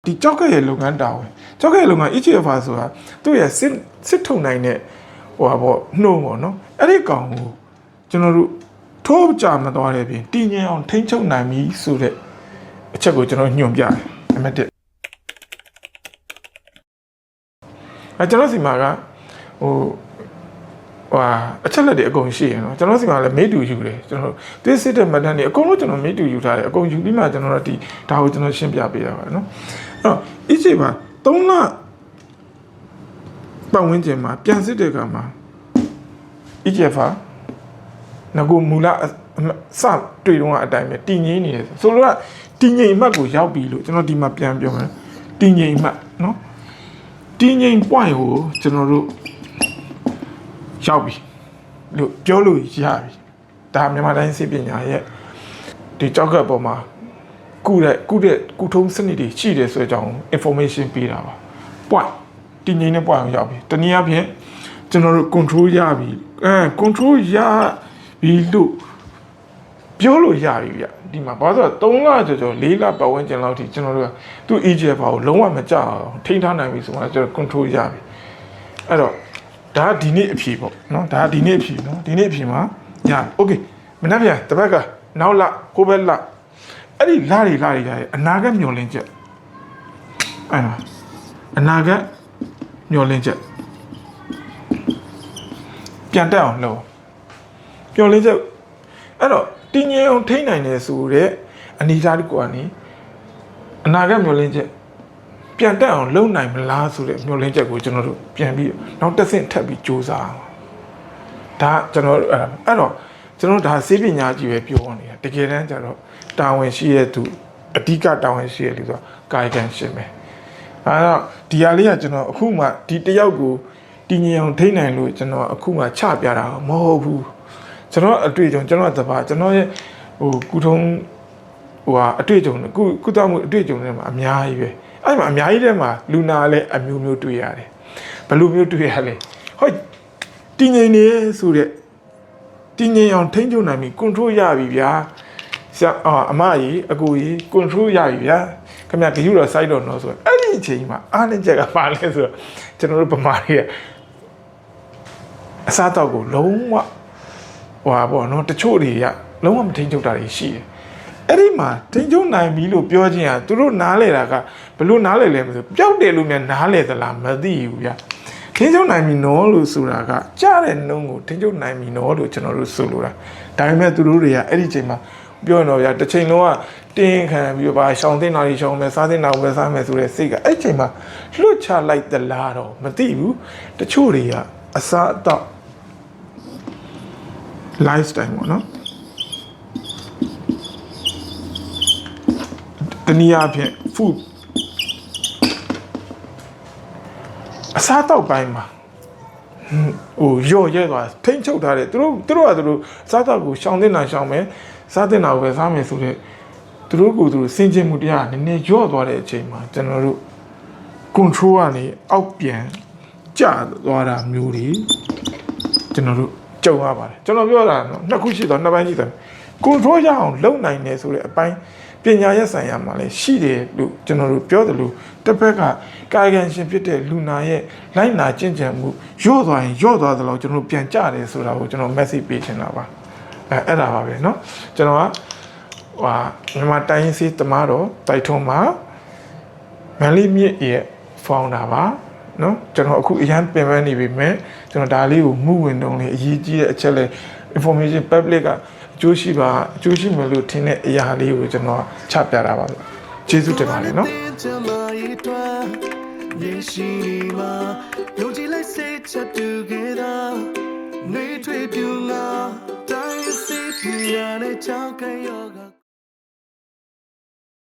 ဒီကြောက်ကရဲ့လုပ်ငန်းတာဝန်ကြောက်ကရဲ့လုပ်ငန်း EGFR ဆိုတာသူ့ရဲ့စစ်ထုံနိုင်တဲ့ဟိုပါပေါ့နှိုးပေါ့နော်အဲ့ဒီကောင်ကိုကျွန်တော်တို့ထိုးကြမသွားတဲ့ပြင်တည်ငြိမ်အောင်ထိန်းချုပ်နိုင်ပြီဆိုတဲ့အချက်ကိုကျွန်တော်ညွှန်ပြတယ်အမှတ်1ကျွန်တော်စီမှာကဟိုအချက်လက်တွေအကုန်ရှိရနော်ကျွန်တော်စီမှာလည်းမေးတူယူတယ်ကျွန်တော်သိစစ်တဲ့မတန်းတွေအကုန်လုံးကျွန်တော်မေးတူယူထားတယ်အကုန်ယူပြီးမှကျွန်တော်တို့ဒီဒါကိုကျွန်တော်ရှင်းပြပေးရပါနော်အဲ့တော့ EG မှာ3လပတ်ဝန်းကျင်မှာပြန်စစ်တဲ့အခါမှာ EGFR ငါကမူလစတွေ့တော့အတိုင်းပဲတည်ငြိမ်နေတယ်ဆိုတော့တည်ငြိမ်အမှတ်ကိုရောက်ပြီလို့ကျွန်တော်ဒီမှာပြန်ပြောမယ်တည်ငြိမ်အမှတ်နော်တည်ငြိမ် point ကိုကျွန်တော်တို့ရောက်ပြီလို့ပြောလို့ရပြီဒါမြန်မာတိုင်းစစ်ပညာရဲ့ဒီကြောက်ကပေါ်မှာကုထုံးစနစ်တွေရှိတယ်ဆိုတဲ့အကြောင်း information ပေးတာပါ point တည်ငြိမ်တဲ့ point ကိုရောက်ပြီတနည်းအားဖြင့်ကျွန်တော်တို့ control ရပြီcontrol ရပြီလို့ပြောလို့ရပြီဗျဒီမှာဘာလို့ဆိုတော့3လကျော်4လပတ်ဝန်းကျင်လောက်ထိကျွန်တော်တို့ကသူ့ EGFR ကိုလုံးဝမကြအောင်ထိန်းထားနိုင်ပြီဆိုမှကျွန်တော် control ရပြီအဲ့တော့ဒါဒီနေ့အဖြေပေါ့နော်ဒါဒီနေ့အဖြေနော်ဒီနေ့အဖြေမှာညာโอเคမနှက်ပြန်တပတ်ကနောက်လကိုဘက်လအဲ့ဒီလာတွေအနာဂတ်မျှော်လင့်ချက်အဲ့ဒါအနာဂတ်မျှော်လင့်ချက်ပြန်တက်အောင်လုပ်မျှော်လင့်ချက်အဲ့တော့တည်ငြိမ်အောင်ထိန်းနိုင်တယ်ဆိုတဲ့အနေအထားတစ်ခုကနေအနာဂတ်မျှော်လင့်ချက်ပြန်တက်အောင်လုပ်နိုင်မလားဆိုတဲ့မျှော်လင့်ချက်ကိုကျွန်တော်တို့ပြန်ပြီးနောက်တစ်ဆင့်ထပ်ပြီးစူးစမ်းအောင်ဒါကျွန်တော်အဲ့တော့ကျွန်တော်ဒါစေပညာကြီးပဲပြောနေတာတကယ်တမ်းကျတော့တာဝန်ရှိတဲ့သူအဓိကတာဝန်ရှိတဲ့လူဆိုကာယကံရှင်ပဲအဲ့တော့ဒီဟာလေးကကျွန်တော်အခုမှဒီတယောက်ကိုတည်ငြိမ်အောင်ထိန်းနိုင်လို့ကျွန်တော်အခုမှချပြတာမဟုတ်ဘူးကျွန်တော်အတွေ့အကြုံကျွန်တော်တပါကျွန်တော်ရဲ့ဟိုကုထုံးအတွေ့အကြုံကုသမှုအတွေ့အကြုံတွေမှာအများကြီးပဲအဲ့မှာအများကြီးထဲမှာလူနာလည်းအမျိုးမျိုးတွေ့ရတယ်ဘယ်လိုမျိုးတွေ့ရလဲဟောတည်ငြိမ်နေဆိုတဲ့တည်ငြိမ်အောင်ထိန်းချုပ်နိုင်ပြီ control ရပြီဗျာဆရာအမကြီးအကူကြီး control ရပြီဗျာခင်ဗျာဂရုတော်စိုက်တော့နော်ဆိုအဲ့ဒီအချိန်မှာအားနဲ့ချက်ကပါလဲဆိုတော့ကျွန်တော်တို့ဗမာတွေအစားတောက်ကိုလုံးဝပေါ့နော်တချို့တွေကလုံးဝမထိန်းချုပ်တာတွေရှိတယ်အဲ့ဒီမှာထိန်းချုပ်နိုင်ပြီလို့ပြောခြင်းဟာသူတို့နားလဲတာကဘလို့နားလဲလဲမဆိုပျောက်တယ်လို့များနားလဲသလားမသိဘူးဗျာထိန်းချုပ်နိုင်ပြီနော်လို့ဆိုတာကကြားတဲ့နှုံးကိုထိန်းချုပ်နိုင်ပြီနော်လို့ကျွန်တော်တို့ဆိုလိုတာဒါပေမဲ့သူတို့တွေကအဲ့ဒီချိန်မှာပြောရင်တော့ဗျာတစ်ချိန်လုံးကတင်းခံပြီးတော့ဗာရှောင်းတင်တာတွေရှောင်းမယ်စားတင်တာကိုပဲစားမယ်ဆိုတဲ့စိတ်ကအဲ့ချိန်မှာလွတ်ချလိုက်သလားတော့မသိဘူးတချို့တွေကအစားအသောက် lifestyle ပေါ့နော်တနည်းအားဖြင့် food အစားတောက်ပိုင်းမှာရော့ရဲသွားထိန်းချုပ်ထားတယ်သူတို့စားတောက်ကိုရှောင်တင်တာရှောင်မယ်စားတင်တာကိုပဲစားမယ်ဆိုတဲ့သူတို့စင်ကြင်မှုတရားနည်းနည်းရော့သွားတဲ့အချိန်မှာကျွန်တော်တို့ control ကနေအောက်ပြန်ကျသွားတာမျိုးတွေကျွန်တော်တို့ကြုံရပါတယ်ကျွန်တော်ပြောတာနော်နှစ်ခုရှိတော့နှစ်ပိုင်းရှိတယ် control ရအောင်လုပ်နိုင်တယ်ဆိုတဲ့အပိုင်းပညာရဲ့ဆိုင်ရာမှာလည်းရှိတယ်လို့ကျွန်တော်တို့ပြောတယ်လို့တစ်ဖက်ကကာယကံရှင်ဖြစ်တဲ့လူနာရဲ့လိုက်နာကျင့်ကြံမှုရော့သွားရင်ရော့သွားသလိုကျွန်တော်တို့ပြန်ကြတယ်ဆိုတာကိုကျွန်တော် message ပေးချင်တာပါအဲ့ဒါပါပဲเนาะကျွန်တော်ကမြန်မာတိုင်းစီတမားတော်တိုက်ထုံးမှာမန်လေးမြစ်ရဲ့ founder ပါเนาะကျွန်တော်အခုအရန်ပင်ပန်းနေပြီမဲ့ကျွန်တော်ဒါလေးကိုမှုဝင်တုံးလေးအရေးကြီးတဲ့အချက်လေး information public ကအကျိုးရှိမယ်လို့ထင်တဲ့အရာလေးကိုကျွန်တော်ချပြတာပါကျေးဇူးတင်ပါတယ်เนาะ也许嘛，有起来谁才 together， 你退丢了，但是不要来找个有。